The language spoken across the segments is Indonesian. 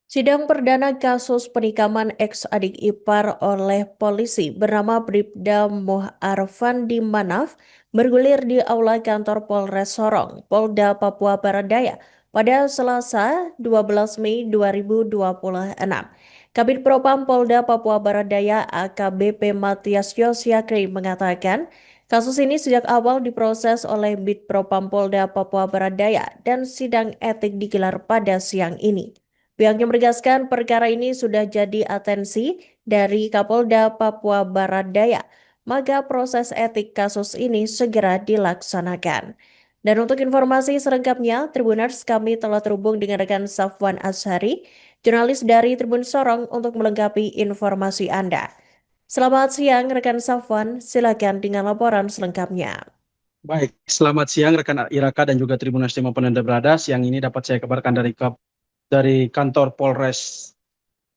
Sidang perdana kasus penikaman ex-adik ipar oleh polisi bernama Bribda Arfandi Manaf bergulir di Aula Kantor Polres Sorong, Polda Papua Barat Daya pada Selasa 12 Mei 2026. Kabid Propam Polda Papua Barat Daya AKBP Matias Yosiakri mengatakan, kasus ini sejak awal diproses oleh Bid Propam Polda Papua Barat Daya dan sidang etik digelar pada siang ini. Pihaknya menegaskan perkara ini sudah jadi atensi dari Kapolda Papua Barat Daya, maka proses etik kasus ini segera dilaksanakan. Dan untuk informasi selengkapnya, Tribuners kami telah terhubung dengan rekan Safwan Ashari, jurnalis dari Tribun Sorong untuk melengkapi informasi Anda. Selamat siang rekan Safwan, silakan dengan laporan selengkapnya. Baik, selamat siang rekan Iraka dan juga Tribunas dimanapun Anda berada. Siang ini dapat saya kabarkan dari kantor Polres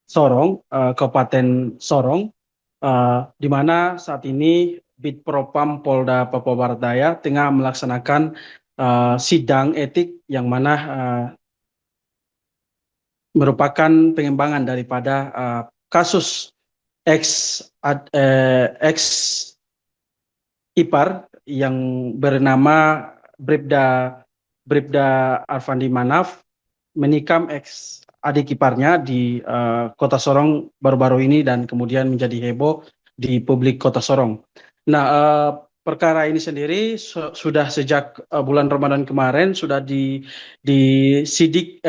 Sorong, Kabupaten Sorong, di mana saat ini Bid Propam Polda Papua Barat Daya tengah melaksanakan sidang etik yang mana merupakan pengembangan daripada kasus ex ex ipar yang bernama Bribda Arfandi Manaf menikam ex adik iparnya di Kota Sorong baru-baru ini dan kemudian menjadi heboh di publik Kota Sorong. Nah, perkara ini sendiri sudah sejak bulan Ramadan kemarin sudah dilidik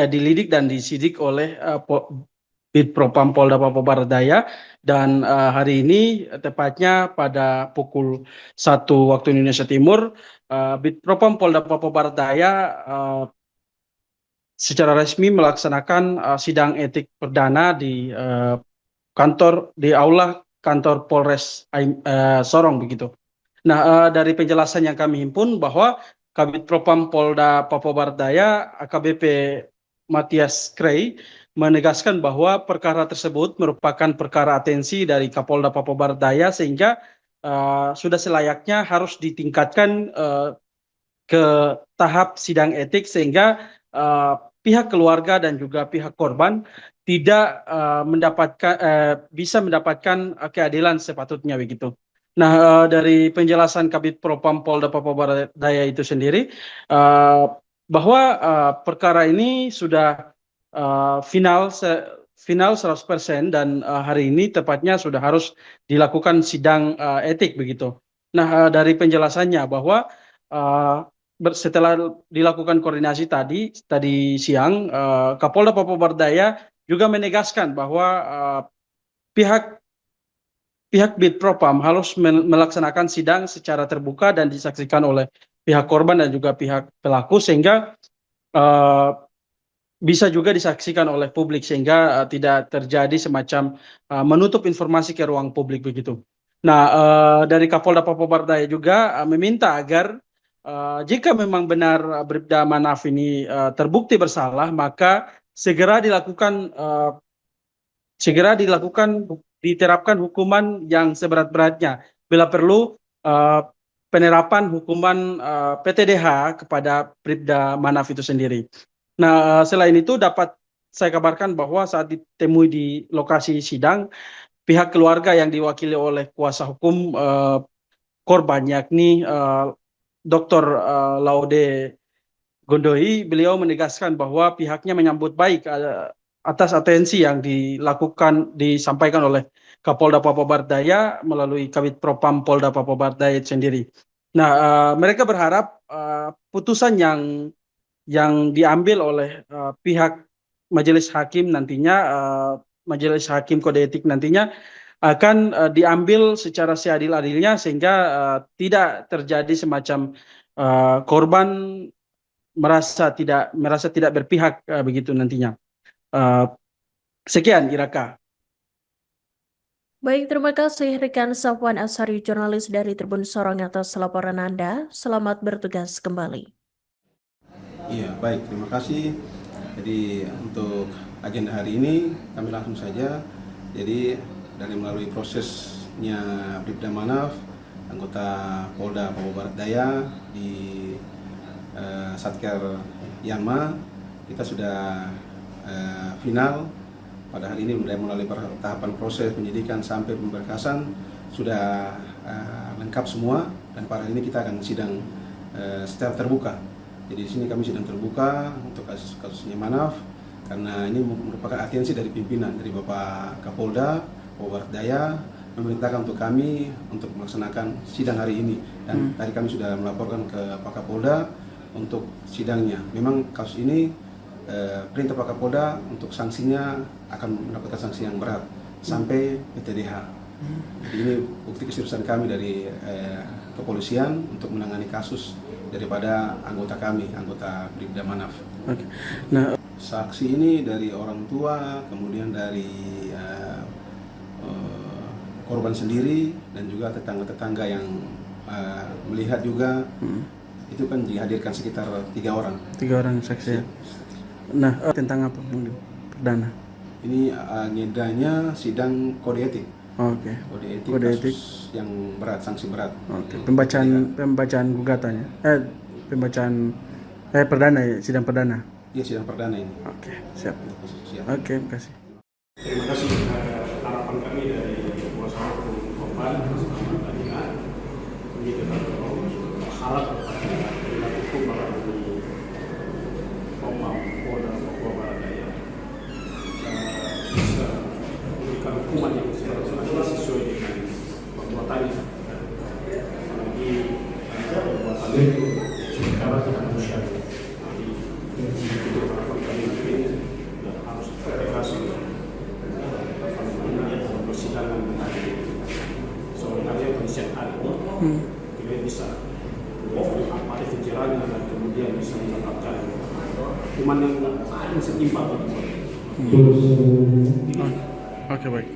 dan disidik oleh Bid Propam Polda Papua Barat Daya dan hari ini tepatnya pada pukul 1 waktu Indonesia Timur, Bid Propam Polda Papua Barat Daya secara resmi melaksanakan sidang etik perdana di aula kantor Polres Sorong begitu. Nah, dari penjelasan yang kami himpun bahwa Kabid Propam Polda Papua Barat Daya AKBP Matias Krei menegaskan bahwa perkara tersebut merupakan perkara atensi dari Kapolda Papua Barat Daya sehingga sudah selayaknya harus ditingkatkan ke tahap sidang etik sehingga pihak keluarga dan juga pihak korban tidak bisa mendapatkan keadilan sepatutnya begitu. Nah, dari penjelasan Kabid Propam Polda Papua Barat Daya itu sendiri bahwa perkara ini sudah final 100% dan hari ini tepatnya sudah harus dilakukan sidang etik begitu. Nah, dari penjelasannya bahwa setelah dilakukan koordinasi tadi siang, Kapolda Papua Barat Daya juga menegaskan bahwa pihak Bid Propam harus melaksanakan sidang secara terbuka dan disaksikan oleh pihak korban dan juga pihak pelaku sehingga bisa juga disaksikan oleh publik sehingga tidak terjadi semacam menutup informasi ke ruang publik begitu. Nah, dari Kapolda Papua Barat Daya juga meminta agar jika memang benar Bribda Manaf ini terbukti bersalah, maka segera diterapkan hukuman yang seberat-beratnya. Bila perlu penerapan hukuman PTDH kepada Bribda Manaf itu sendiri. Nah, selain itu dapat saya kabarkan bahwa saat ditemui di lokasi sidang, pihak keluarga yang diwakili oleh kuasa hukum korban yakni Dr. Laude Gondoi, beliau menegaskan bahwa pihaknya menyambut baik atas atensi yang disampaikan oleh Kapolda Papua Barat Daya melalui Kabid Propam Polda Papua Barat Daya sendiri. Nah, mereka berharap putusan yang diambil oleh pihak majelis hakim nantinya, majelis hakim kode etik nantinya akan diambil secara seadil-adilnya sehingga tidak terjadi semacam korban merasa tidak berpihak begitu nantinya. Sekian Iraka. Baik, terima kasih rekan Safwan Ashari, jurnalis dari Tribun Sorong atas laporan Anda. Selamat bertugas kembali. Iya, baik. Terima kasih. Jadi untuk agenda hari ini kami langsung saja. Jadi dari melalui prosesnya Bribda Manaf, anggota Polda Papua Barat Daya di Satker Yanma, kita sudah final pada hari ini melalui tahapan proses penyidikan sampai pemberkasan sudah lengkap semua, dan pada hari ini kita akan sidang secara terbuka. Jadi di sini kami sidang terbuka untuk kasusnya Manaf, karena ini merupakan atensi dari pimpinan, dari Bapak Kapolda Papua Barat Daya memerintahkan untuk kami untuk melaksanakan sidang hari ini, dan tadi kami sudah melaporkan ke Pak Kapolda untuk sidangnya. Memang kasus ini perintah Pak Kapolda untuk sanksinya akan mendapatkan sanksi yang berat sampai PTDH. Jadi ini bukti keseriusan kami dari kepolisian untuk menangani kasus daripada anggota kami, anggota Bribda Manaf. Oke. Nah, saksi ini dari orang tua, kemudian dari korban sendiri, dan juga tetangga-tetangga yang melihat juga. Itu kan dihadirkan sekitar 3 orang. 3 orang saksi. Nah, tentang apa mungkin perdana? Ini agendanya sidang kode etik. Oke. Kode etik yang berat, sanksi berat. Oke. Pembacaan gugatannya. Perdana ya, sidang perdana. Iya, sidang perdana ini. Oke, siap. Siap. Oke, terima kasih. Terima kasih. Harapan kami dari kuasa hukum korban bersama Tadina, kami tetap berharap penegak hukum melalui Komang Polda Papua Barat Daya bisa memberikan hukuman yang sesuai dengan perbuatannya. Apalagi perbuatan itu secara tidak manusiawi. Jadi harapan kami mungkin harus tegas persidangan hari sebenarnya kondisi hari ini kita bisa apa efeknya dan kemudian bisa mendapatkan hukuman yang paling setimpal. Oke, baik.